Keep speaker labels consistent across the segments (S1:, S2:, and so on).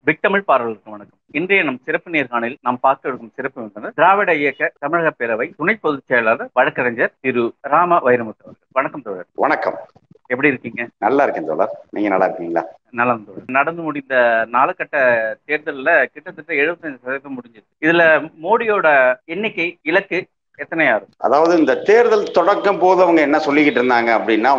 S1: Big Tamil பார்வையாளர்களுக்கு வணக்கம். இன்றைய நம் சிறப்பு நேர்காணலில் நாம் பார்க்க இருக்கும் சிறப்பு விருந்தினர் திராவிட இயக்க தமிழக பேரவை துணை பொதுச் செயலாளர் வழக்கறிஞர் திரு ராம வைரமுத்து அவர்கள். வணக்கம் தோழர்.
S2: வணக்கம்.
S1: எப்படி இருக்கீங்க?
S2: நல்லா இருக்கேன் தோழர். நீங்க நல்லா இருக்கீங்களா?
S1: நலம் தோழர். நடந்து முடிந்த 4 கட்ட தேர்தலில் கிட்டத்தட்ட 75% முடிஞ்சது. இதுல மோடியோட எண்ணிக்கை இலக்கு எத்தனையா இருக்கும்?
S2: அதாவது இந்த தேர்தல் தொடக்கம் போது அவங்க என்ன சொல்லிக்கிட்டு இருந்தாங்க அப்படின்னா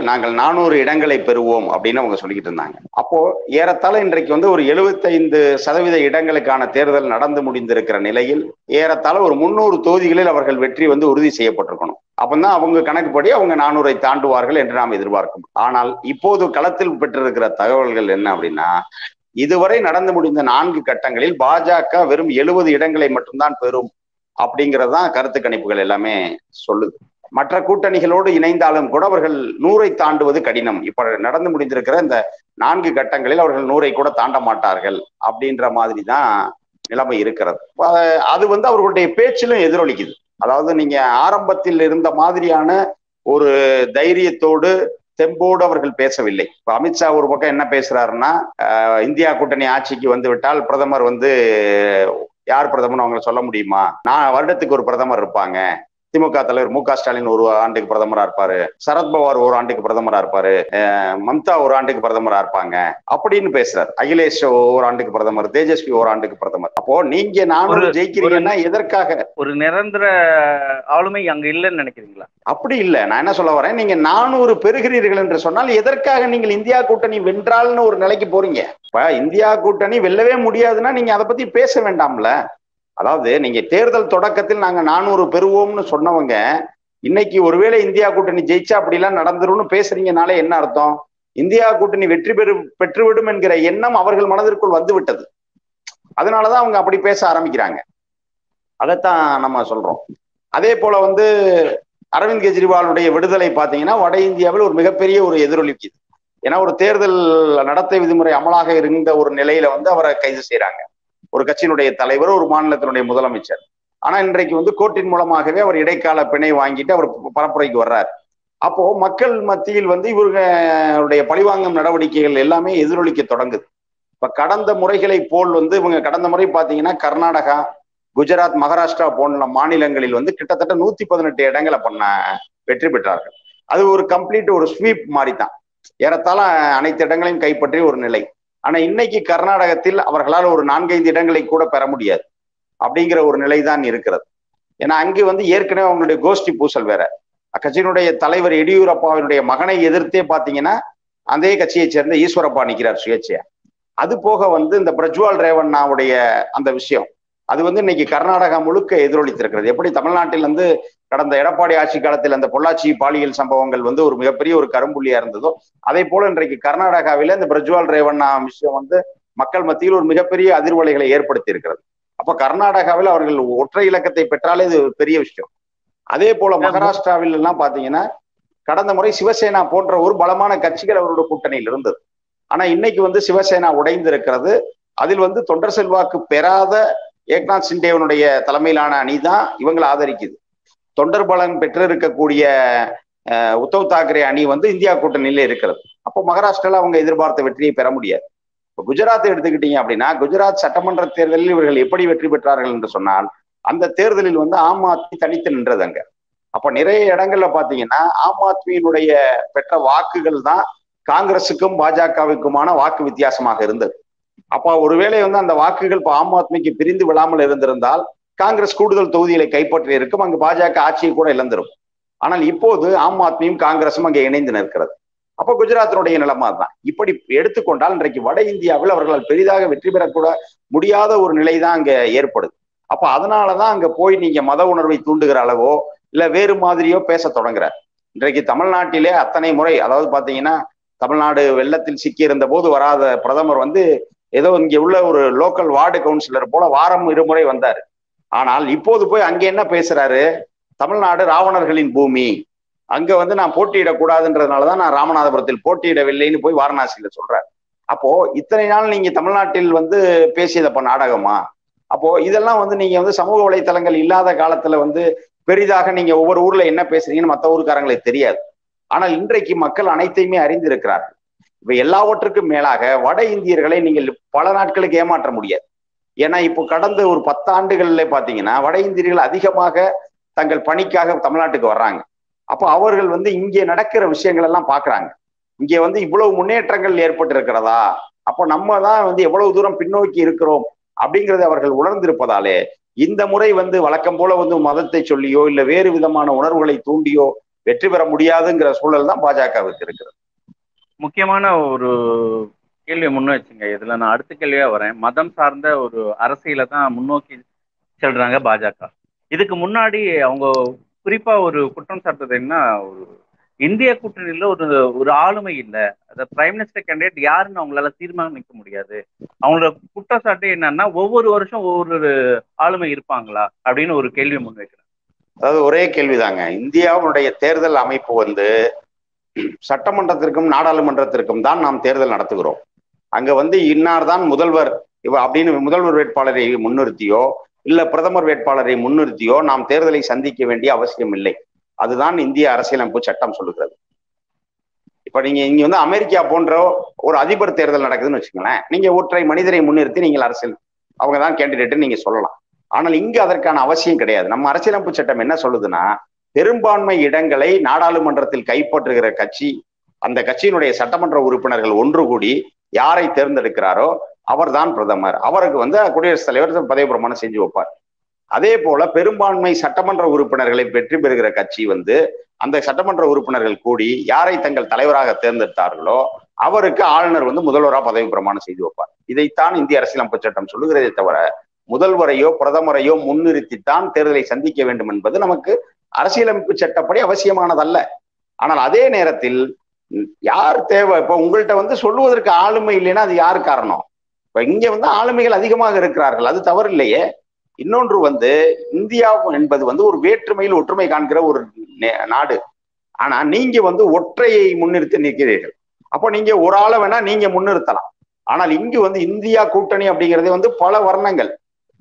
S2: நாங்கள் 400 இடங்களை பெறுவோம் அப்படின்னு அவங்க சொல்லிக்கிட்டு இருந்தாங்க. அப்போ ஏறத்தாழ இன்றைக்கு ஒரு 75% இடங்களுக்கான தேர்தல் நடந்து முடிந்திருக்கிற நிலையில் ஏறத்தாழ ஒரு 300 தொகுதிகளில் அவர்கள் வெற்றி உறுதி செய்யப்பட்டிருக்கணும். அப்பதான் அவங்க கணக்குப்படி அவங்க 400-ஐ தாண்டுவார்கள் என்று நாம் எதிர்பார்க்கும். ஆனால் இப்போது களத்தில் பெற்றிருக்கிற தகவல்கள் என்ன அப்படின்னா, இதுவரை நடந்து முடிந்த 4 கட்டங்களில் பாஜக வெறும் 70 இடங்களை மட்டும்தான் பெறும் அப்படிங்கிறதுதான் கருத்து கணிப்புகள் எல்லாமே சொல்லுது. மற்ற கூட்டணிகளோடு இணைந்தாலும் கூட அவர்கள் 100-ஐ தாண்டுவது கடினம். இப்ப நடந்து முடிந்திருக்கிற இந்த 4 கட்டங்களில் அவர்கள் 100-ஐ கூட தாண்ட மாட்டார்கள் அப்படின்ற மாதிரி தான் நிலைமை இருக்கிறது. அது அவர்களுடைய பேச்சிலும் எதிரொலிக்குது. அதாவது நீங்க ஆரம்பத்தில் இருந்த மாதிரியான ஒரு தைரியத்தோடு தெம்போடு அவர்கள் பேசவில்லை. இப்ப அமித்ஷா ஒரு பக்கம் என்ன பேசுறாருன்னா, இந்தியா கூட்டணி ஆட்சிக்கு விட்டால் பிரதமர் யார் பிரதமர் அவங்களை சொல்ல முடியுமா? வருடத்துக்கு ஒரு பிரதமர் இருப்பாங்க. திமுக தலைவர் மு.க. ஸ்டாலின் ஒரு ஆண்டுக்கு பிரதமரா இருப்பாரு, சரத்பவார் ஒரு ஆண்டுக்கு பிரதமரா இருப்பாரு, மம்தா ஒரு ஆண்டுக்கு பிரதமரா இருப்பாங்க அப்படின்னு பேசுறாரு. அகிலேஷ் ஒரு ஆண்டுக்கு பிரதமர், தேஜஸ்வி ஒரு ஆண்டுக்கு பிரதமர். அப்போ நீங்க 400 ஜெயிக்கிறீங்கன்னா எதற்காக?
S1: ஒரு நிரந்தர ஆளுமை அங்க இல்லைன்னு நினைக்கிறீங்களா?
S2: அப்படி இல்லை. நான் என்ன சொல்ல வரேன், நீங்க 400 பெறுகிறீர்கள் என்று சொன்னால் எதற்காக நீங்கள் இந்தியா கூட்டணி வென்றால்னு ஒரு நிலைக்கு போறீங்க? இப்ப இந்தியா கூட்டணி வெல்லவே முடியாதுன்னா நீங்க அதை பத்தி பேச வேண்டாம்ல. அதாவது நீங்க தேர்தல் தொடக்கத்தில் நாங்க 400 பெறுவோம்னு சொன்னவங்க இன்னைக்கு ஒருவேளை இந்தியா கூட்டணி ஜெயிச்சா அப்படிலாம் நடந்துரும்னு பேசுறீங்கனாலே என்ன அர்த்தம்? இந்தியா கூட்டணி வெற்றி பெற்றுவிடும் என்கிற எண்ணம் அவர்கள் மனதிற்குள் விட்டது. அதனாலதான் அவங்க அப்படி பேச ஆரம்பிக்கிறாங்க. அதைத்தான் நம்ம சொல்றோம். அதே போல அரவிந்த் கெஜ்ரிவாலுடைய விடுதலை பார்த்தீங்கன்னா வட இந்தியாவில் ஒரு மிகப்பெரிய ஒரு எதிரொலிக்குது. ஏன்னா ஒரு தேர்தல் நடத்தை விதிமுறை அமலாக இருந்த ஒரு நிலையில அவரை கைது செய்யறாங்க. ஒரு கட்சியினுடைய தலைவர், ஒரு மாநிலத்தினுடைய முதலமைச்சர். ஆனா இன்றைக்கு கோர்ட்டின் மூலமாகவே அவர் இடைக்கால பிணை வாங்கிட்டு அவர் பரப்புரைக்கு வர்றார். அப்போ மக்கள் மத்தியில் இவர்களுடைய பழிவாங்கும் நடவடிக்கைகள் எல்லாமே எதிரொலிக்க தொடங்குது. இப்ப கடந்த முறைகளை போல் இவங்க கடந்த முறை பாத்தீங்கன்னா கர்நாடகா, குஜராத், மகாராஷ்டிரா போன்ற மாநிலங்களில் கிட்டத்தட்ட 118 இடங்களை வெற்றி பெற்றார்கள். அது ஒரு கம்ப்ளீட் ஒரு ஸ்வீப் மாதிரி தான். ஏறத்தாழ அனைத்து இடங்களையும் கைப்பற்றிய ஒரு நிலை. ஆனா இன்னைக்கு கர்நாடகத்தில் அவர்களால் ஒரு 4-5 இடங்களை கூட பெற முடியாது அப்படிங்கிற ஒரு நிலைதான் இருக்கிறது. ஏன்னா அங்கு ஏற்கனவே அவங்களுடைய கோஷ்டி பூசல் வேற. அக்கட்சியினுடைய தலைவர் எடியூரப்பாவினுடைய மகனை எதிர்த்தே பாத்தீங்கன்னா அதே கட்சியை சேர்ந்த ஈஸ்வரப்பா நிற்கிறார் சுயேட்சையா. அது போக இந்த பிரஜ்வால் ரேவண்ணாவுடைய அந்த விஷயம் அது இன்னைக்கு கர்நாடகா முழுக்க எதிரொலித்திருக்கிறது. எப்படி தமிழ்நாட்டில் கடந்த எடப்பாடி ஆட்சி காலத்தில் அந்த பொள்ளாச்சி பாலியல் சம்பவங்கள் ஒரு மிகப்பெரிய ஒரு கரும்புள்ளியா இருந்ததோ, அதே போல இன்றைக்கு கர்நாடகாவில இந்த பிரஜ்வால் ரேவண்ணா விஷயம் மக்கள் மத்தியில் ஒரு மிகப்பெரிய அதிர்வலைகளை ஏற்படுத்தி இருக்கிறது. அப்ப கர்நாடகாவில் அவர்கள் ஒற்றை இலக்கத்தை பெற்றாலே இது ஒரு பெரிய விஷயம். அதே போல மகாராஷ்டிராவில் எல்லாம் பாத்தீங்கன்னா கடந்த முறை சிவசேனா போன்ற ஒரு பலமான கட்சிகள் அவரோட கூட்டணியில் இருந்தது. ஆனா இன்னைக்கு சிவசேனா உடைந்து இருக்கிறது. அதில் தொண்டர் செல்வாக்கு பெறாத ஏக்நாத் சிண்டேவனுடைய தலைமையிலான அணிதான் இவங்களை ஆதரிக்குது. தொண்டர் பலம் பெற்றிருக்கக்கூடிய உத்தவ் தாக்கரே அணி இந்தியா கூட்டணியில இருக்கிறது. அப்போ மகாராஷ்டிரால அவங்க எதிர்பார்த்த வெற்றியை பெற முடியாது. இப்போ குஜராத்தை எடுத்துக்கிட்டீங்க அப்படின்னா, குஜராத் சட்டமன்ற தேர்தலில் இவர்கள் எப்படி வெற்றி பெற்றார்கள் என்று சொன்னால், அந்த தேர்தலில் ஆம் ஆத்மி தனித்து நின்றது அங்க. அப்ப நிறைய இடங்கள்ல பாத்தீங்கன்னா ஆம் ஆத்மியினுடைய பெற்ற வாக்குகள் தான் காங்கிரசுக்கும் பாஜகவுக்குமான வாக்கு வித்தியாசமாக இருந்தது. அப்ப ஒருவேளை அந்த வாக்குகள் இப்ப ஆம் ஆத்மிக்கு பிரிந்து விழாமல் இருந்திருந்தால் காங்கிரஸ் கூடுதல் தொகுதிகளை கைப்பற்றி இருக்கும், அங்கு பாஜக ஆட்சியை கூட இழந்திரும். ஆனால் இப்போது ஆம் ஆத்மியும் காங்கிரசும் அங்கே இணைந்து நிற்கிறது. அப்ப குஜராத்தினுடைய நிலைமை தான். இப்படி எடுத்துக்கொண்டால் இன்றைக்கு வட இந்தியாவில் அவர்களால் பெரிதாக வெற்றி பெறக்கூட முடியாத ஒரு நிலை தான் அங்க ஏற்படுது. அப்ப அதனாலதான் அங்க போய் நீங்க மத உணர்வை தூண்டுகிற அளவோ இல்ல வேறு மாதிரியோ பேச தொடங்குற. இன்றைக்கு தமிழ்நாட்டிலே அத்தனை முறை, அதாவது பாத்தீங்கன்னா தமிழ்நாடு வெள்ளத்தில் சிக்கி இருந்த போது வராத பிரதமர் ஏதோ இங்க உள்ள ஒரு லோக்கல் வார்டு கவுன்சிலர் போல வாரம் 2 முறை வந்தாரு. ஆனால் இப்போது போய் அங்க என்ன பேசுறாரு? தமிழ்நாடு ராவணர்களின் பூமி, அங்க நான் போட்டியிடக்கூடாதுன்றதுனாலதான் நான் ராமநாதபுரத்தில் போட்டியிடவில்லைன்னு போய் வாரணாசியில சொல்றாரு. அப்போ இத்தனை நாள் நீங்க தமிழ்நாட்டில் பேசியதப்ப நாடகமா? அப்போ இதெல்லாம் நீங்க சமூக வலைத்தளங்கள் இல்லாத காலத்துல பெரிதாக நீங்க ஒவ்வொரு ஊர்ல என்ன பேசுறீங்கன்னு மற்ற ஊருக்காரங்களுக்கு தெரியாது. ஆனால் இன்றைக்கு மக்கள் அனைத்தையுமே அறிந்திருக்கிறார்கள். இப்ப எல்லாவற்றுக்கும் மேலாக வட இந்தியர்களை நீங்கள் பல நாட்களுக்கு ஏமாற்ற முடியாது. ஏன்னா இப்போ கடந்த ஒரு 10 ஆண்டுகள்ல பாத்தீங்கன்னா வட இந்தியர்கள் அதிகமாக தங்கள் பணிக்காக தமிழ்நாட்டுக்கு வர்றாங்க. அப்போ அவர்கள் இங்கே நடக்கிற விஷயங்கள் எல்லாம் பாக்குறாங்க. இங்கே இவ்வளவு முன்னேற்றங்கள் ஏற்பட்டு இருக்கிறதா, அப்போ நம்ம தான் எவ்வளவு தூரம் பின்னோக்கி இருக்கிறோம் அப்படிங்கறத அவர்கள் உணர்ந்திருப்பதாலே இந்த முறை வழக்கம் போல மதத்தை சொல்லியோ இல்ல வேறு விதமான உணர்வுகளை தூண்டியோ வெற்றி பெற முடியாதுங்கிற சூழல் தான் பாஜகவுக்கு இருக்கிறது.
S1: முக்கியமான ஒரு கேள்வியை முன்ன வச்சுங்க. இதுல நான் அடுத்த கேள்வியா வரேன். மதம் சார்ந்த ஒரு அரசியலை தான் முன்னோக்கி செல்றாங்க பாஜக. இதுக்கு முன்னாடி அவங்க குறிப்பா ஒரு குற்றம் சாட்டுறது என்ன, ஒரு இந்திய கூட்டணியில ஒரு ஒரு ஆளுமை இல்லை, அந்த பிரைம் மினிஸ்டர் கேண்டிடேட் யாருன்னு அவங்களால தீர்மானிக்க முடியாது. அவங்களோட குற்றச்சாட்டு என்னன்னா ஒவ்வொரு வருஷம் ஒவ்வொரு ஆளுமை இருப்பாங்களா அப்படின்னு ஒரு கேள்வி முன்வைக்கிறேன்.
S2: அதாவது ஒரே கேள்விதாங்க. இந்தியாவுடைய தேர்தல் அமைப்பு சட்டமன்றத்திற்கும் நாடாளுமன்றத்திற்கும் தான் நாம் தேர்தல் நடத்துகிறோம். அங்க இன்னார் தான் முதல்வர் அப்படின்னு முதல்வர் வேட்பாளரை முன்னிறுத்தியோ இல்ல பிரதமர் வேட்பாளரை முன்னிறுத்தியோ நாம் தேர்தலை சந்திக்க வேண்டிய அவசியம் இல்லை. அதுதான் இந்திய அரசியலமைப்பு சட்டம் சொல்லுகிறது. இப்ப நீங்க இங்க அமெரிக்கா போன்ற ஒரு அதிபர் தேர்தல் நடக்குதுன்னு வச்சுக்கோங்களேன், நீங்க ஒற்றை மனிதரை முன்னிறுத்தி நீங்கள் அரசியல் அவங்க தான் கேண்டிடேட் நீங்க சொல்லலாம். ஆனால் இங்கு அதற்கான அவசியம் கிடையாது. நம்ம அரசியலமைப்பு சட்டம் என்ன சொல்லுதுன்னா, பெரும்பான்மை இடங்களை நாடாளுமன்றத்தில் கைப்பற்றுகிற கட்சி, அந்த கட்சியினுடைய சட்டமன்ற உறுப்பினர்கள் ஒன்று கூடி யாரை தேர்ந்தெடுக்கிறாரோ அவர் தான் பிரதமர். அவருக்கு குடியரசுத் தலைவர் பதவி பிரமாணம் செஞ்சு வைப்பார். அதே போல பெரும்பான்மை சட்டமன்ற உறுப்பினர்களை வெற்றி பெறுகிற கட்சி அந்த சட்டமன்ற உறுப்பினர்கள் கூடி யாரை தங்கள் தலைவராக தேர்ந்தெடுத்தார்களோ அவருக்கு ஆளுநர் முதல்வராக பதவி பிரமாணம் செய்து வைப்பார். இதைத்தான் இந்திய அரசியலமைப்பு சட்டம் சொல்லுகிறதே தவிர முதல்வரையோ பிரதமரையோ முன்னிறுத்தித்தான் தேர்தலை சந்திக்க வேண்டும் என்பது நமக்கு அரசியலமைப்பு சட்டப்படி அவசியமானதல்ல. ஆனால் அதே நேரத்தில் யார் தேவை? இப்ப உங்கள்கிட்ட சொல்லுவதற்கு ஆளுமை இல்லைன்னா அது யாரு காரணம்? இப்ப இங்க ஆளுமைகள் அதிகமாக இருக்கிறார்கள், அது தவறு இல்லையே. இன்னொன்று இந்தியா என்பது ஒரு வேற்றுமையில் ஒற்றுமை காண்கிற ஒரு நாடு. ஆனா நீங்க ஒற்றையை முன்னிறுத்தி நிற்கிறீர்கள். அப்போ நீங்க ஒரு ஆளை வேணா நீங்க முன்னிறுத்தலாம். ஆனால் இங்கு இந்தியா கூட்டணி அப்படிங்கிறதே பல வர்ணங்கள்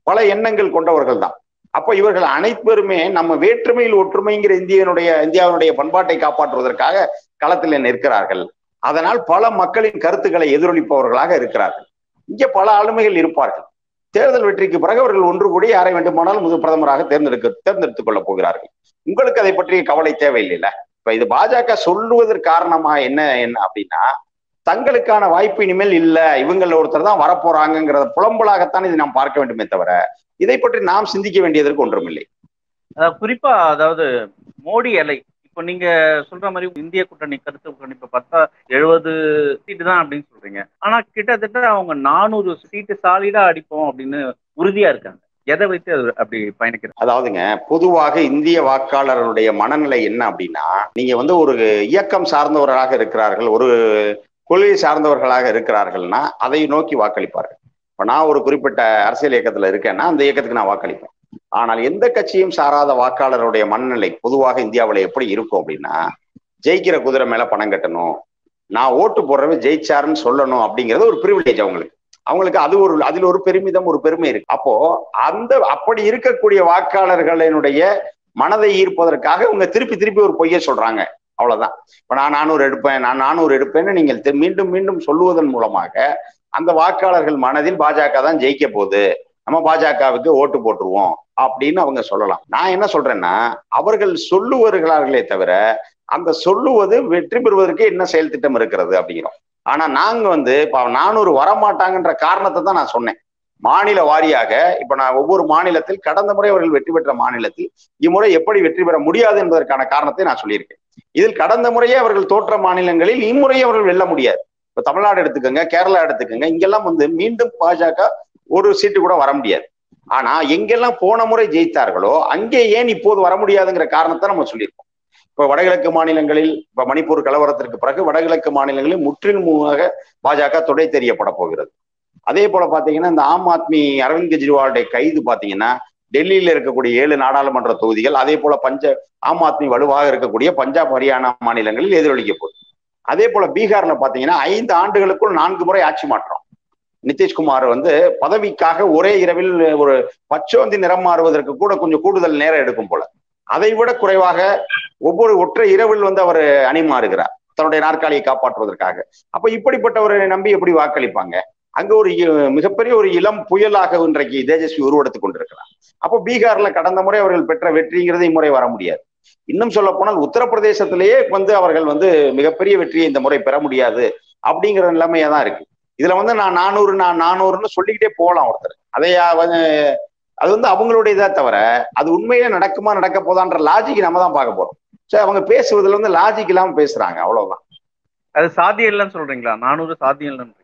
S2: பல எண்ணங்கள் கொண்டவர்கள் தான். அப்போ இவர்கள் அனைவருமே நம்ம வேற்றுமையில் ஒற்றுமைங்கிற இந்தியாவினுடைய பண்பாட்டை காப்பாற்றுவதற்காக களத்தில் நிற்கிறார்கள். அதனால் பல மக்களின் கருத்துக்களை எதிரொலிப்பவர்களாக இருக்கிறார்கள். இங்கே பல ஆளுமைகள் இருப்பார்கள். தேர்தல் வெற்றிக்கு பிறகு அவர்கள் ஒன்று கூடி யாரை வேண்டுமானாலும் பிரதமராக தேர்ந்தெடுத்துக் கொள்ளப் போகிறார்கள். உங்களுக்கு அதை பற்றிய கவலை தேவையில்லைல்ல. இப்ப இது பாஜக சொல்லுவதற்கு காரணமா என்ன அப்படின்னா, தங்களுக்கான வாய்ப்பு இனிமேல் இல்ல, இவங்கள ஒருத்தர் தான் வரப்போறாங்கிறத புலம்பலாகத்தான் இதை நாம் பார்க்க வேண்டுமே தவிர இதை பற்றி நாம் சிந்திக்க வேண்டியதற்கு ஒன்றுமில்லை.
S1: குறிப்பா அதாவது மோடி அலை, இப்போ நீங்க சொல்ற மாதிரி இந்திய கூட்டணி கருத்து கணிப்பு பார்த்தா 70 சீட்டு தான் அப்படின்னு சொல்றீங்க. ஆனா கிட்டத்தட்ட அவங்க 400 சீட்டு சாலிடா அடிப்போம் அப்படின்னு உறுதியா இருக்காங்க. எதை வைத்து அது அப்படி பயணிக்கிறது?
S2: அதாவதுங்க, பொதுவாக இந்திய வாக்காளர்களுடைய மனநிலை என்ன அப்படின்னா, நீங்க ஒரு இயக்கம் சார்ந்தவர்களாக இருக்கிறார்கள், ஒரு கொள்கை சார்ந்தவர்களாக இருக்கிறார்கள்னா அதை நோக்கி வாக்களிப்பார்கள். இப்ப நான் ஒரு குறிப்பிட்ட அரசியல் இயக்கத்துல இருக்கேன்னா அந்த இயக்கத்துக்கு நான் வாக்களிப்பேன். ஆனால் எந்த கட்சியும் சாராத வாக்காளருடைய மனநிலை பொதுவாக இந்தியாவில் எப்படி இருக்கும் அப்படின்னா, ஜெயிக்கிற குதிரை மேல பணம் கட்டணும், நான் ஓட்டு போடுறவன் ஜெயிச்சாருன்னு சொல்லணும் அப்படிங்கிறது ஒரு பிரிவிலேஜ் அவங்களுக்கு அது அதில் ஒரு பெருமிதம், ஒரு பெருமை இருக்கு. அப்போ அப்படி இருக்கக்கூடிய வாக்காளர்களினுடைய மனதை ஈர்ப்பதற்காக இவங்க திருப்பி திருப்பி ஒரு பொய்யை சொல்றாங்க, அவ்வளவுதான். இப்ப நான் 400 எடுப்பேன்னு நீங்கள் மீண்டும் மீண்டும் சொல்லுவதன் மூலமாக அந்த வாக்காளர்கள் மனதில் பாஜக தான் ஜெயிக்க போகுது, நம்ம பாஜகவுக்கு ஓட்டு போட்டுருவோம் அப்படின்னு அவங்க சொல்லலாம். நான் என்ன சொல்றேன்னா, அவர்கள் சொல்லுவார்களே தவிர அந்த சொல்லுவது வெற்றி பெறுவதற்கு என்ன செயல் திட்டம் இருக்கிறது அப்படிங்கிறோம். ஆனா நாங்க இப்ப 400 வரமாட்டாங்கன்ற காரணத்தை தான் நான் சொன்னேன். மாநில வாரியாக இப்ப நான் ஒவ்வொரு மாநிலத்தில் கடந்த முறை அவர்கள் வெற்றி பெற்ற மாநிலத்தில் இம்முறை எப்படி வெற்றி பெற முடியாது என்பதற்கான காரணத்தை நான் சொல்லியிருக்கேன். இதில் கடந்த முறையே அவர்கள் தோற்ற மாநிலங்களில் இம்முறையே அவர்கள் வெல்ல முடியாது. இப்ப தமிழ்நாடு எடுத்துக்கோங்க, கேரளா எடுத்துக்கோங்க, இங்கெல்லாம் மீண்டும் பாஜக ஒரு சீட்டு கூட வர முடியாது. ஆனா எங்கெல்லாம் போன முறை ஜெயித்தார்களோ அங்கே ஏன் இப்போது வர முடியாதுங்கிற காரணத்தை நம்ம சொல்லியிருக்கோம். இப்ப வடகிழக்கு மாநிலங்களில், இப்ப மணிப்பூர் கலவரத்திற்கு பிறகு வடகிழக்கு மாநிலங்களில் முற்றிலுமாக பாஜக தொடை தெரியப்பட போகிறது. அதே போல பாத்தீங்கன்னா இந்த ஆம் ஆத்மி அரவிந்த் கெஜ்ரிவாலுடைய கைது பாத்தீங்கன்னா டெல்லியில இருக்கக்கூடிய 7 நாடாளுமன்ற தொகுதிகள், அதே போல ஆம் ஆத்மி வலுவாக இருக்கக்கூடிய பஞ்சாப், ஹரியானா மாநிலங்களில் எதிரொலிக்க போகுது. அதே போல பீகார்ல பாத்தீங்கன்னா 5 ஆண்டுகளுக்குள் 4 முறை ஆட்சி மாற்றம். நிதிஷ்குமார் பதவிக்காக ஒரே இரவில் ஒரு பச்சோந்தி நிறம் மாறுவதற்கு கூட கொஞ்சம் கூடுதல் நேரம் எடுக்கும் போல. அதை விட குறைவாக ஒவ்வொரு ஒற்றை இரவில் அவர் அணி மாறுகிறார். தன்னுடைய நாற்காலியை காப்பாற்றுவதற்காக. அப்ப இப்படிப்பட்டவரை நம்பி எப்படி வாக்களிப்பாங்க? அங்க ஒரு மிகப்பெரிய ஒரு இளம் புயலாக இன்றைக்கு தேஜஸ்வி உருவெடுத்துக் கொண்டிருக்கிறார். அப்போ பீகார்ல கடந்த முறை அவர்கள் பெற்ற வெற்றிங்கிறது இம்முறை வர முடியாது. இன்னும் சொல்ல போனால் உத்தரப்பிரதேசத்திலேயே அவர்கள் மிகப்பெரிய வெற்றியை இந்த முறை பெற முடியாது அப்படிங்கிற நிலைமையா தான் இருக்கு. இதுல நான் 400 சொல்லிக்கிட்டே போகலாம் ஒருத்தர். அது அவங்களுடைய இதை தவிர அது உண்மையிலே நடக்குமா நடக்க போதான்ற லாஜிக் நம்ம தான் பார்க்க போறோம். சரி, அவங்க பேசுவதுல லாஜிக் இல்லாம பேசுறாங்க, அவ்வளவுதான்.
S1: அது சாத்தியம் இல்லைன்னு சொல்றீங்களா? 400 சாத்தியம் இல்லைன்னு?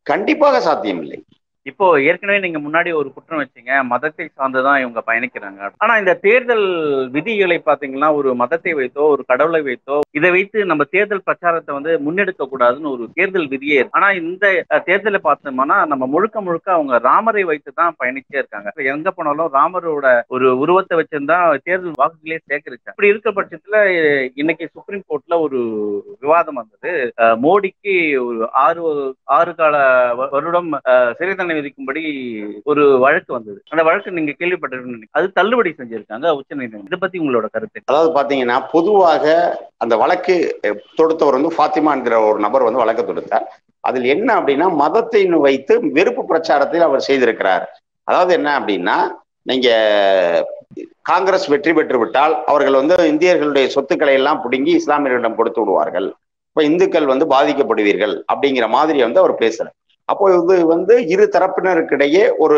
S2: கண்டிப்பாக சாத்தியம் இல்லை.
S1: இப்போ ஏற்கனவே நீங்க முன்னாடி ஒரு குற்றம் வச்சீங்க, மதத்தை சார்ந்துதான் இவங்க பயணிக்கிறாங்க. ஆனா இந்த தேர்தல் விதிகளை பாத்தீங்கன்னா ஒரு மதத்தை வைத்தோ ஒரு கடவுளை வைத்தோ இதை வைத்து நம்ம தேர்தல் பிரச்சாரத்தை முன்னெடுக்க கூடாதுன்னு ஒரு தேர்தல் விதியே. ஆனா இந்த தேர்தலை பார்த்தோம்னா நம்ம முழுக்க அவங்க ராமரை வைத்து தான் பயணிச்சே இருக்காங்க. எங்க போனாலும் ராமரோட ஒரு உருவத்தை வச்சிருந்தா தேர்தல் வாக்குகளே சேகரிச்சாங்க. இப்படி இருக்க பட்சத்துல இன்னைக்கு சுப்ரீம் கோர்ட்ல ஒரு விவாதம் வந்தது. மோடிக்கு ஒரு 6 கால வருடம் சிறை தண்டனை விதிக்கும்படி ஒரு வழக்கு வந்தது. அந்த வழக்கு நீங்க கேள்விப்பட்டிருக்கீங்க. அது தள்ளுபடி செஞ்சிருக்காங்க உச்சநீதிமன்றம். இதை பத்தி உங்களோட கருத்து?
S2: அதாவது பாத்தீங்கன்னா பொதுவாக அந்த வழக்கு தொடுத்தவர் ஃபாத்திமா என்கிற ஒரு நபர் வழக்கு தொடுத்தார். அதில் என்ன அப்படின்னா மதத்தை வைத்து வெறுப்பு பிரச்சாரத்தில் அவர் செய்திருக்கிறார். அதாவது என்ன அப்படின்னா, நீங்க காங்கிரஸ் வெற்றி பெற்று விட்டால் அவர்கள் இந்தியர்களுடைய சொத்துக்களை எல்லாம் பிடுங்கி இஸ்லாமியர்களிடம் கொடுத்து விடுவார்கள், இப்ப இந்துக்கள் பாதிக்கப்படுவீர்கள் அப்படிங்கிற மாதிரி அவர் பேசுறார். அப்போ இது இரு தரப்பினருக்கிடையே ஒரு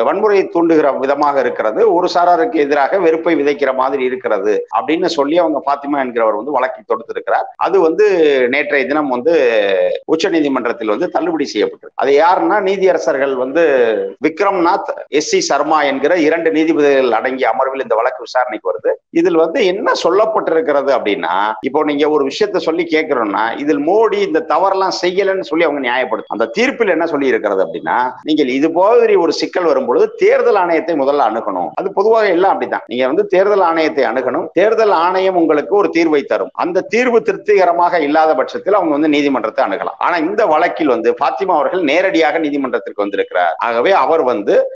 S2: வன்முறையை தூண்டுகிற விதமாக இருக்கிறது, ஒரு சாராருக்கு எதிராக வெறுப்பை விதைக்கிற மாதிரி இருக்கிறது அப்படின்னு சொல்லி அவங்க பாத்திமா என்கிறவர் வழக்கை தொடுத்திருக்கிறார். அது நேற்றைய தினம் உச்ச நீதிமன்றத்தில் தள்ளுபடி செய்யப்பட்டது. அது யாருன்னா நீதியரசர்கள் விக்ரம்நாத், SC சர்மா என்கிற 2 நீதிபதிகள் அடங்கிய அமர்வில் இந்த வழக்கு விசாரணைக்கு வருது. இதில் என்ன சொல்லப்பட்டிருக்கிறது அப்படின்னா, இப்போ நீங்க ஒரு விஷயத்த சொல்லி கேட்கிறோம்னா இதில் மோடி இந்த தவறெல்லாம் செய்யலன்னு சொல்லி அவங்க நியாயப்படுத்தும். அந்த தீர்ப்பில் என்ன சொல்லி இருக்கிறது அப்படின்னா, நீங்கள் இது போதிரி ஒரு சிக்கல் வரும்பொழுது தேர்தல் ஆணையத்தை முதல்ல அணுகணும். அது பொதுவாக எல்லாம் அப்படித்தான். நீங்க தேர்தல் ஆணையத்தை அணுகணும். தேர்தல் ஆணையம் உங்களுக்கு ஒரு தீர்வை தரும். அந்த தீர்வு திருப்திகரமாக இல்லாத பட்சத்தில் அவங்க நீதிமன்றத்தை அணுகலாம். ஆனா இந்த வழக்கில் பாத்திமா அவர்கள் நேரடியாக நீதிமன்றத்திற்கு வந்திருக்கிறார். ஆகவே அவர்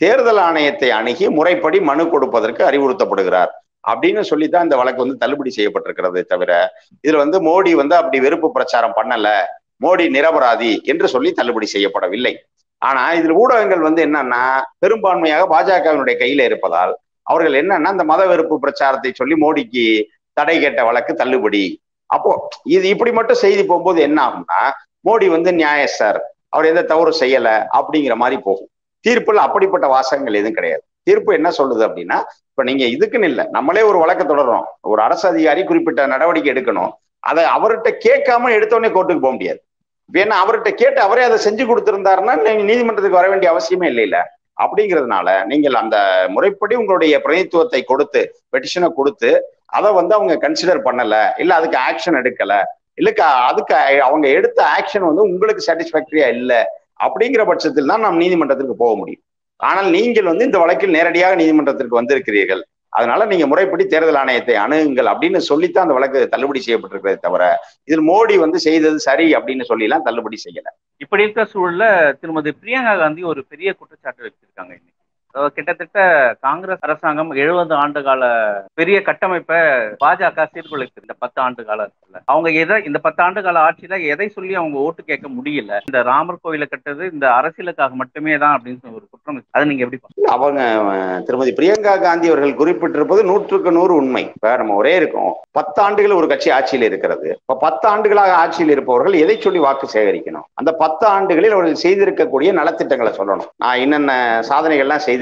S2: தேர்தல் ஆணையத்தை அணுகி முறைப்படி மனு கொடுப்பதற்கு அறிவுறுத்தப்படுகிறார் அப்படின்னு சொல்லித்தான் இந்த வழக்கு தள்ளுபடி செய்யப்பட்டிருக்கிறது. தவிர இதுல மோடி அப்படி வெறுப்பு பிரச்சாரம் பண்ணல, மோடி நிரபராதி என்று சொல்லி தள்ளுபடி செய்யப்படவில்லை. ஆனா இதில் ஊடகங்கள் என்னன்னா பெரும்பான்மையாக பாஜகவினுடைய கையில இருப்பதால் அவர்கள் என்னன்னா இந்த மத வெறுப்பு பிரச்சாரத்தை சொல்லி மோடிக்கு தடை கேட்ட வழக்கு தள்ளுபடி. அப்போ இது இப்படி மட்டும் செய்தி போகும்போது என்ன ஆகும்னா, மோடி நியாயஸ்தர், அவர் எந்த தவறு செய்யல அப்படிங்கிற மாதிரி போகும். தீர்ப்புல அப்படிப்பட்ட வாசகங்கள் எதுவும் கிடையாது. தீர்ப்பு என்ன சொல்லுது அப்படின்னா, இப்ப நீங்க இதுக்குன்னு இல்லை, நம்மளே ஒரு வழக்கு தொடர்றோம், ஒரு அரசு அதிகாரி குறிப்பிட்ட நடவடிக்கை எடுக்கணும், அதை அவர்கிட்ட கேட்காம எடுத்தோடனே கோர்ட்டுக்கு போக முடியாது. ஏன்னா அவர்கிட்ட கேட்டு அவரே அதை செஞ்சு கொடுத்திருந்தாருன்னா நீங்க நீதிமன்றத்துக்கு வர வேண்டிய அவசியமே இல்லை. அப்படிங்கிறதுனால நீங்கள் அந்த முறைப்படி உங்களுடைய பிரதித்துவத்தை கொடுத்து பெட்டிஷனை கொடுத்து அதை அவங்க கன்சிடர் பண்ணல, இல்ல அதுக்கு ஆக்ஷன் எடுக்கல, இல்ல அதுக்கு அவங்க எடுத்த ஆக்ஷன் உங்களுக்கு சாட்டிஸ்பாக்டரியா இல்லை அப்படிங்கிற பட்சத்தில் தான் நாம் நீதிமன்றத்திற்கு போக முடியும். ஆனால் நீங்கள் இந்த வழக்கில் நேரடியாக நீதிமன்றத்திற்கு வந்திருக்கிறீர்கள், அதனால நீங்க முறைப்படி தேர்தல் ஆணையத்தை அணுகுங்கள் அப்படின்னு சொல்லித்தான் அந்த வழக்கு தள்ளுபடி செய்யப்பட்டிருக்கிறதே தவிர இதில் மோடி செய்தது சரி அப்படின்னு சொல்லிலாம் தள்ளுபடி செய்யல.
S1: இப்படி இருக்கிற சூழல்ல திருமதி பிரியங்கா காந்தி ஒரு பெரிய குற்றச்சாட்டு வச்சிருக்காங்க. இன்னைக்கு கிட்டத்தட்ட காங்கிரஸ் அரசாங்கம் 70 ஆண்டு கால பெரிய கட்டமைப்பை பாஜக சீர்குலைத்து இந்த 10 ஆண்டு காலத்துல அவங்க இந்த 10 ஆண்டு கால ஆட்சியில எதை சொல்லி அவங்க ஓட்டு கேட்க முடியல. இந்த ராமர் கோவிலை கட்டுறது இந்த அரசியலுக்காக மட்டுமே தான் அப்படின்னு ஒரு குற்றம். அதை நீங்க எப்படி
S2: அவங்க திருமதி பிரியங்கா காந்தி அவர்கள் குறிப்பிட்டிருப்பது 100க்கு 100 உண்மை. இப்ப நம்ம ஒரே இருக்கும், 10 ஆண்டுகள் ஒரு கட்சி ஆட்சியில் இருக்கிறது. இப்ப 10 ஆண்டுகளாக ஆட்சியில் இருப்பவர்கள் எதை சொல்லி வாக்கு சேகரிக்கணும்? அந்த 10 ஆண்டுகளில் அவர்கள் செய்திருக்கக்கூடிய நலத்திட்டங்களை சொல்லணும். நான் என்னென்ன சாதனைகள்லாம் செய்திருக்கிறேன்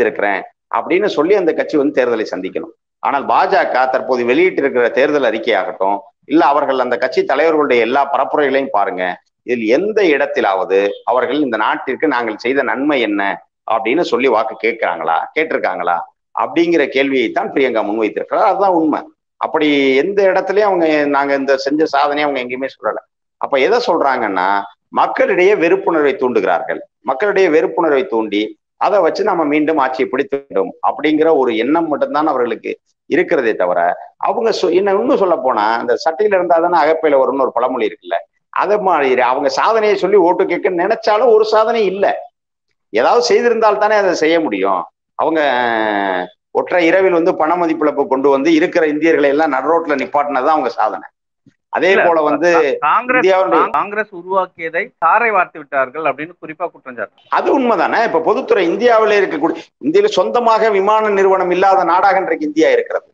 S2: அப்படின்னு சொல்லி அந்த கட்சி தேர்தலை சந்திக்கணும். ஆனால் பாஜக தற்போது வெளியிட்டிருக்கிற தேர்தல் அறிக்கையாகட்டும், இல்ல அவர்கள் அந்த கட்சி தலைவர்களுடைய எல்லா பரப்புரைகளையும் பாருங்க, இதில் எந்த இடத்திலாவது அவர்கள் இந்த நாட்டிற்கு நாங்கள் செய்த நன்மை என்ன அப்படின்னு சொல்லி வாக்கு கேட்டிருக்காங்களா அப்படிங்கிற கேள்வியைத்தான் பிரியங்கா முன்வைத்திருக்கிறார். அதுதான் உண்மை. அப்படி எந்த இடத்துலயும் அவங்க நாங்க இந்த செஞ்ச சாதனையை அவங்க எங்கேயுமே சொல்லல. அப்ப எதை சொல்றாங்கன்னா, மக்களிடையே வெறுப்புணர்வை தூண்டுகிறார்கள். மக்களிடையே வெறுப்புணர்வை தூண்டி அதை வச்சு நம்ம மீண்டும் ஆட்சியை பிடித்து வேண்டும் அப்படிங்கிற ஒரு எண்ணம் மட்டும்தான் அவர்களுக்கு இருக்கிறதே தவிர அவங்க இன்னும் சொல்ல போனா இந்த சட்டையில இருந்தாதானே அகப்பையில வரும்னு ஒரு பழமொழி இருக்குல்ல, அதை மாதிரி அவங்க சாதனையை சொல்லி ஓட்டு கேட்க நினைச்சாலும் ஒரு சாதனை இல்லை. ஏதாவது செய்திருந்தால் தானே அதை செய்ய முடியும். அவங்க ஒற்றை இரவில் பண மதிப்பிழப்பு கொண்டு இருக்கிற இந்தியர்களை எல்லாம் நடுரோட்ல நிப்பாட்டினதான் அவங்க சாதனை. அதே போல வந்து இந்தியாவுடைய
S1: காங்கிரஸ் உருவாக்கியதை தாரை வார்த்து விட்டார்கள் அப்படின்னு குறிப்பா குற்றம் சாட்டு.
S2: அது உண்மைதானே. இப்ப பொதுத்துறை இந்தியாவிலே இருக்கக்கூடிய, இந்தியாவில சொந்தமாக விமான நிறுவனம் இல்லாத நாடாக இன்றைக்கு இந்தியா இருக்கிறது.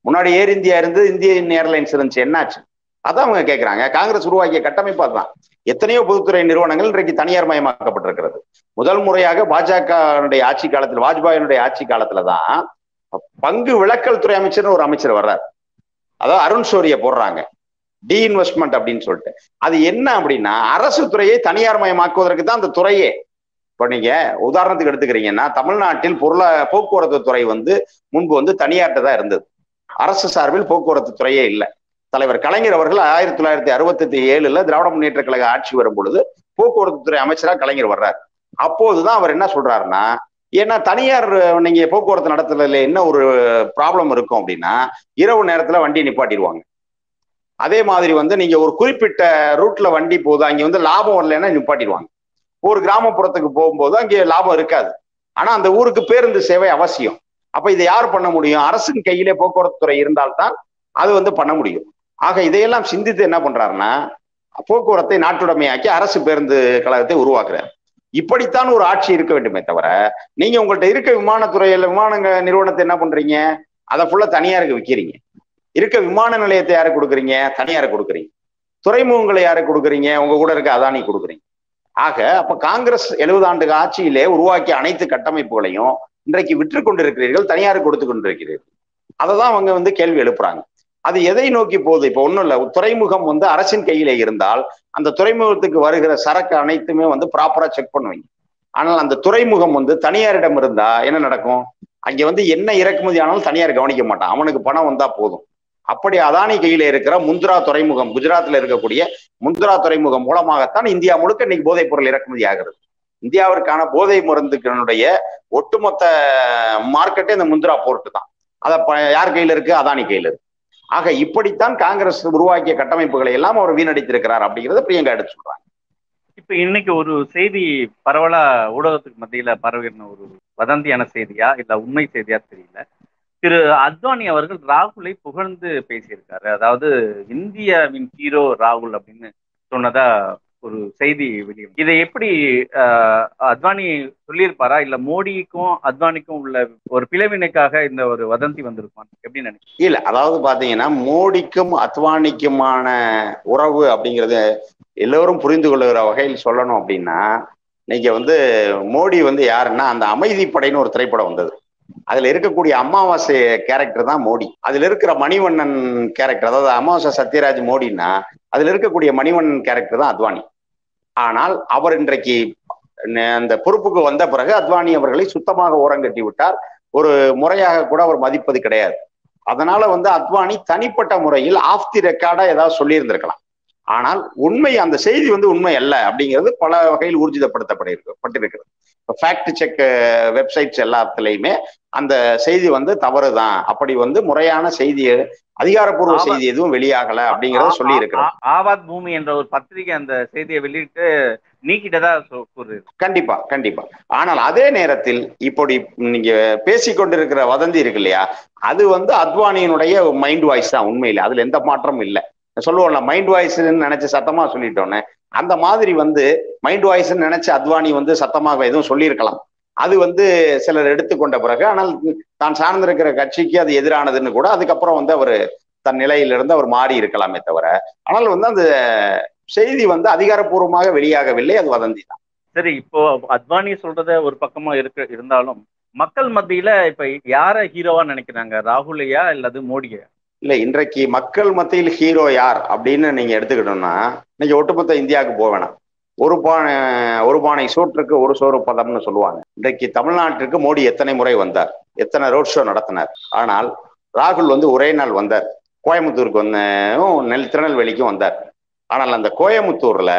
S2: முன்னாடி ஏர் இந்தியா இருந்து இந்தியன் ஏர்லைன்ஸ் இருந்துச்சு, என்னாச்சு? அதான் அவங்க கேட்கிறாங்க. காங்கிரஸ் உருவாக்கிய கட்டமைப்பு அதுதான். எத்தனையோ பொதுத்துறை நிறுவனங்கள் இன்றைக்கு தனியார் மயமாக்கப்பட்டிருக்கிறது. முதல் முறையாக பாஜக ஆட்சி காலத்தில், வாஜ்பாயினுடைய ஆட்சி காலத்துலதான் பங்கு விலக்கல் துறை அமைச்சர்னு ஒரு அமைச்சர் வர்றார். அதாவது அருண் ஷோரிய போடுறாங்க, டி இன்வெஸ்ட்மெண்ட் அப்படின்னு சொல்லிட்டு. அது என்ன அப்படின்னா, அரசு துறையை தனியார் மயமாக்குவதற்கு தான் அந்த துறையே. இப்போ நீங்க உதாரணத்துக்கு எடுத்துக்கிறீங்கன்னா, தமிழ்நாட்டில் போக்குவரத்து துறை வந்து முன்பு வந்து தனியார்ட்ட தான் இருந்தது. அரசு சார்பில் போக்குவரத்து துறையே இல்லை. தலைவர் கலைஞர் அவர்கள் 1967 திராவிட முன்னேற்ற கழக ஆட்சி வரும் பொழுது போக்குவரத்து துறை அமைச்சராக கலைஞர் வர்றார். அப்போதுதான் அவர் என்ன சொல்றாருன்னா, ஏன்னா தனியார் நீங்க போக்குவரத்து நடத்துறதுல என்ன ஒரு ப்ராப்ளம் இருக்கும் அப்படின்னா, இரவு நேரத்துல வண்டி நிப்பாட்டிடுவாங்க. அதே மாதிரி வந்து நீங்க ஒரு குறிப்பிட்ட ரூட்ல வண்டி போகுது, அங்க வந்து லாபம் வரலன்னா நிப்பாட்டிடுவாங்க. ஒரு கிராமப்புறத்துக்கு போகும்போது அங்கே லாபம் இருக்காது, ஆனா அந்த ஊருக்கு பேருந்து சேவை அவசியம். அப்ப இதை யார் பண்ண முடியும்? அரசின் கையிலே போக்குவரத்து துறை இருந்தால்தான் அது வந்து பண்ண முடியும். ஆக இதையெல்லாம் சிந்தித்து என்ன பண்றாருன்னா, போக்குவரத்தை நாட்டுடைமையாக்கி அரசு பேருந்து கழகத்தை உருவாக்குறாரு. இப்படித்தான் ஒரு ஆட்சி இருக்க வேண்டுமே தவிர, நீங்க உங்கள்கிட்ட இருக்க விமானத்துறையில விமான நிறுவனத்தை என்ன பண்றீங்க? அதை ஃபுல்லா தனியாருக்கு விற்கிறீங்க. இருக்க விமான நிலையத்தை யாருக்கு கொடுக்குறீங்க? தனியாருக்கு கொடுக்குறீங்க. துறைமுகங்களை யாருக்கு கொடுக்குறீங்க? உங்க கூட இருக்க அதானி கொடுக்குறீங்க. ஆக அப்ப காங்கிரஸ் 70 ஆண்டு ஆட்சியிலே உருவாக்கிய அனைத்து கட்டமைப்புகளையும் இன்றைக்கு விற்று கொண்டிருக்கிறீர்கள், தனியாருக்கு கொடுத்து கொண்டிருக்கிறீர்கள். அதை தான் அவங்க வந்து கேள்வி எழுப்புறாங்க. அது எதை நோக்கி போகுது? இப்போ ஒன்றும் இல்லை, துறைமுகம் வந்து அரசின் கையிலே இருந்தால் அந்த துறைமுகத்துக்கு வருகிற சரக்கு அனைத்துமே வந்து ப்ராப்பரா செக் பண்ணுவீங்க. ஆனால் அந்த துறைமுகம் வந்து தனியாரிடம் இருந்தா என்ன நடக்கும்? அங்கே வந்து என்ன இறக்குமதி ஆனாலும் தனியார் கவனிக்க மாட்டான், அவனுக்கு பணம் வந்தா போதும். அப்படி அதானி கையில இருக்கிற முந்த்ரா துறைமுகம், குஜராத்ல இருக்கக்கூடிய முந்த்ரா துறைமுகம் மூலமாகத்தான் இந்தியா முழுக்க இன்னைக்கு போதைப் பொருள் இறக்குமதி ஆகிறது. இந்தியாவிற்கான போதை மருந்துகளுடைய ஒட்டுமொத்த மார்க்கெட்டே இந்த முந்த்ரா போர்ட்டு தான். அதை யார் கையில இருக்கு? அதானி கையில இருக்கு. ஆக இப்படித்தான் காங்கிரஸ் உருவாக்கிய கட்டமைப்புகளை எல்லாம் அவர் வீணடித்திருக்கிறார் அப்படிங்கிறத பிரியங்கா எடுத்து சொல்றாங்க.
S1: இப்ப இன்னைக்கு ஒரு செய்தி பரவலா ஊடகத்துக்கு மத்தியில பரவின ஒரு வதந்தியான செய்தியா இல்ல உண்மை செய்தியா தெரியல. திரு அத்வானி அவர்கள் ராகுலை புகழ்ந்து பேசியிருக்காரு. அதாவது இந்தியாவின் ஹீரோ ராகுல் அப்படின்னு சொன்னதா ஒரு செய்தி வெளியும். இதை எப்படி அத்வானி சொல்லியிருப்பாரா, இல்ல மோடிக்கும் அத்வானிக்கும் உள்ள ஒரு பிளவினைக்காக இந்த ஒரு வதந்தி வந்திருப்பான் எப்படி நினைக்கிறீங்க?
S2: இல்ல, அதாவது பாத்தீங்கன்னா மோடிக்கும் அத்வானிக்குமான உறவு அப்படிங்கிறது எல்லோரும் புரிந்து கொள்ளுகிற வகையில் சொல்லணும் அப்படின்னா, நீங்க வந்து மோடி வந்து யாருன்னா, அந்த அமைதி படைன்னு ஒரு திரைப்படம் வந்தது, அதுல இருக்கக்கூடிய அமாவாசை கேரக்டர் தான் மோடி. அதுல இருக்கிற மணிவண்ணன் கேரக்டர், அதாவது அமாவாசை சத்யராஜ் மோடினா அதுல இருக்கக்கூடிய மணிவண்ணன் கேரக்டர் தான் அத்வானி. ஆனால் அவர் இன்றைக்கு அந்த பொறுப்புக்கு வந்த பிறகு அத்வானி அவர்களை சுத்தமாக ஓரங்கட்டி விட்டார். ஒரு முறையாக கூட அவர் மதிப்பது கிடையாது. அதனால வந்து அத்வானி தனிப்பட்ட முறையில் ஆஃப் தி ரெக்கார்டா ஏதாவது சொல்லி இருந்திருக்கலாம். ஆனால் உண்மை, அந்த செய்தி வந்து உண்மை அல்ல அப்படிங்கிறது பல வகையில் ஊர்ஜிதப்படுத்தப்பட்டிருக்கிறது. ஃபேக்ட் செக் வெப்சைட்ஸ் எல்லாத்துலயுமே அந்த செய்தி வந்து தவறுதான், அப்படி வந்து முறையான செய்தி, அதிகாரப்பூர்வ செய்தி எதுவும் வெளியாகல அப்படிங்கறத சொல்லி இருக்கிறோம்.
S1: ஆவாத் பூமி என்ற ஒரு பத்திரிகை அந்த செய்தியை வெளியிட்டு நீக்கிட்டதா கூறுது.
S2: கண்டிப்பா கண்டிப்பா. ஆனால் அதே நேரத்தில் இப்படி நீங்க பேசிக்கொண்டிருக்கிற வதந்தி இருக்கு இல்லையா, அது வந்து அத்வானியினுடைய மைண்ட் வாய்ஸ் தான் உண்மையில, அதுல எந்த மாற்றமும் இல்லை. சொல்லுவோம்ல, மைண்ட் வாய்ஸ்ன்னு நினைச்சு சத்தமா சொல்லிட்டோன்னு, அந்த மாதிரி வந்து மைண்ட் வாய்ஸ்ன்னு நினைச்சு அத்வானி வந்து சத்தமாக எதுவும் சொல்லியிருக்கலாம். அது வந்து சிலர் எடுத்துக்கொண்ட பிறகு, ஆனால் தான் சார்ந்திருக்கிற கட்சிக்கு அது எதிரானதுன்னு கூட அதுக்கப்புறம் வந்து அவர் தன் நிலையிலிருந்து அவர் மாறி இருக்கலாமே தவிர, ஆனால் வந்து அந்த செய்தி வந்து அதிகாரப்பூர்வமாக வெளியாகவில்லை, அது வதந்தி தான்.
S1: சரி, இப்போ அத்வானி சொல்றத ஒரு பக்கமா இருந்தாலும் மக்கள் மத்தியில இப்ப யார ஹீரோவா நினைக்கிறாங்க, ராகுலையா இல்லது மோடியா?
S2: இல்ல, இன்றைக்கு மக்கள் மத்தியில் ஹீரோ யார் அப்படின்னு நீங்க எடுத்துக்கிட்டோம்னா, இன்னைக்கு ஒட்டுமொத்த இந்தியாவுக்கு போக வேணாம். ஒரு பானை சோற்றுக்கு ஒரு சோறு பதம்னு சொல்லுவாங்க. இன்றைக்கு தமிழ்நாட்டிற்கு மோடி எத்தனை முறை வந்தார், எத்தனை ரோட் ஷோ நடத்தினார். ஆனால் ராகுல் வந்து ஒரே நாள் வந்தார், கோயம்புத்தூருக்கு திருநெல்வேலிக்கும் வந்தார். ஆனால் அந்த கோயம்புத்தூர்ல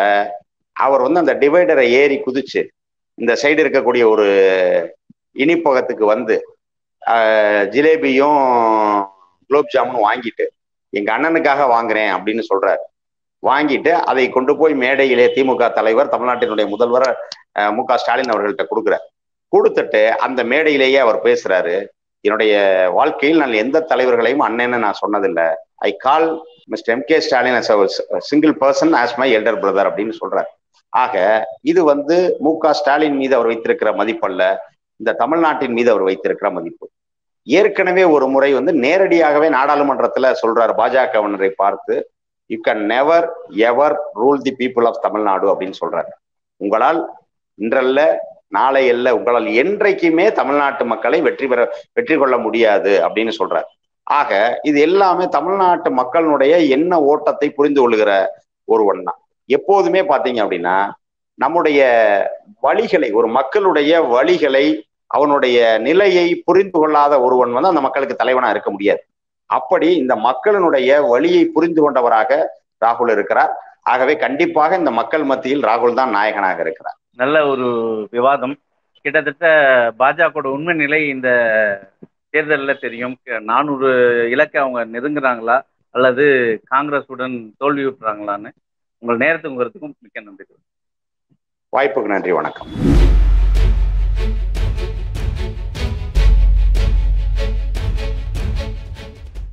S2: அவர் வந்து அந்த டிவைடரை ஏறி குதிச்சு இந்த சைடு இருக்கக்கூடிய ஒரு இனிப்பகத்துக்கு வந்து ஜிலேபியும் குலோப் ஜாமுன் வாங்கிட்டு, எங்க அண்ணனுக்காக வாங்குறேன் அப்படின்னு சொல்றாரு. வாங்கிட்டு அதை கொண்டு போய் மேடையிலே திமுக தலைவர், தமிழ்நாட்டினுடைய முதல்வர் மு.க. ஸ்டாலின் அவர்கள்ட்ட கொடுக்குறார். கொடுத்துட்டு அந்த மேடையிலேயே அவர் பேசுறாரு, என்னுடைய வாழ்க்கையில் நான் எந்த தலைவர்களையும் அண்ணன்னு நான் சொன்னதில்லை, I call mister M K Stalin as a single person as my elder brother அப்படின்னு சொல்றாரு. ஆக இது வந்து மு க ஸ்டாலின் மீது அவர் வைத்திருக்கிற மதிப்பல்ல, இந்த தமிழ்நாட்டின் மீது அவர் வைத்திருக்கிற மதிப்பு. ஏற்கனவே ஒரு முறை வந்து நேரடியாகவே நாடாளுமன்றத்துல சொல்றாரு பாஜகவினரை பார்த்து, you can never ever rule the people of Tamil Nadu அப்படின்னு சொல்றாரு. உங்களால் இன்றல்ல நாளை அல்ல, உங்களால் என்றைக்குமே தமிழ்நாட்டு மக்களை வெற்றி கொள்ள முடியாது அப்படின்னு சொல்றாரு. ஆக இது எல்லாமே தமிழ்நாட்டு மக்களுடைய எண்ண ஓட்டத்தை புரிந்து கொள்ளுகிற ஒருவன் தான். எப்போதுமே பாத்தீங்க அப்படின்னா நம்முடைய வழிகளை, ஒரு மக்களுடைய வழிகளை, அவனுடைய நிலையை புரிந்து கொள்ளாத ஒருவன் வந்து அந்த மக்களுக்கு தலைவனா இருக்க முடியாது. அப்படி இந்த மக்களினுடைய வழியை புரிந்து கொண்டவராக ராகுல் இருக்கிறார். ஆகவே கண்டிப்பாக இந்த மக்கள் மத்தியில் ராகுல் தான் நாயகனாக இருக்கிறார்.
S1: நல்ல ஒரு விவாதம். கிட்டத்தட்ட பாஜக உண்மை நிலை இந்த தேர்தலில் தெரியும். 400 இலக்கை அவங்க நெருங்குறாங்களா அல்லது காங்கிரஸுடன் தோல்வி விட்டுறாங்களான்னு. உங்கள் நேரத்துக்கு மிக்க நன்றி.
S2: வாய்ப்புக்கு நன்றி, வணக்கம்.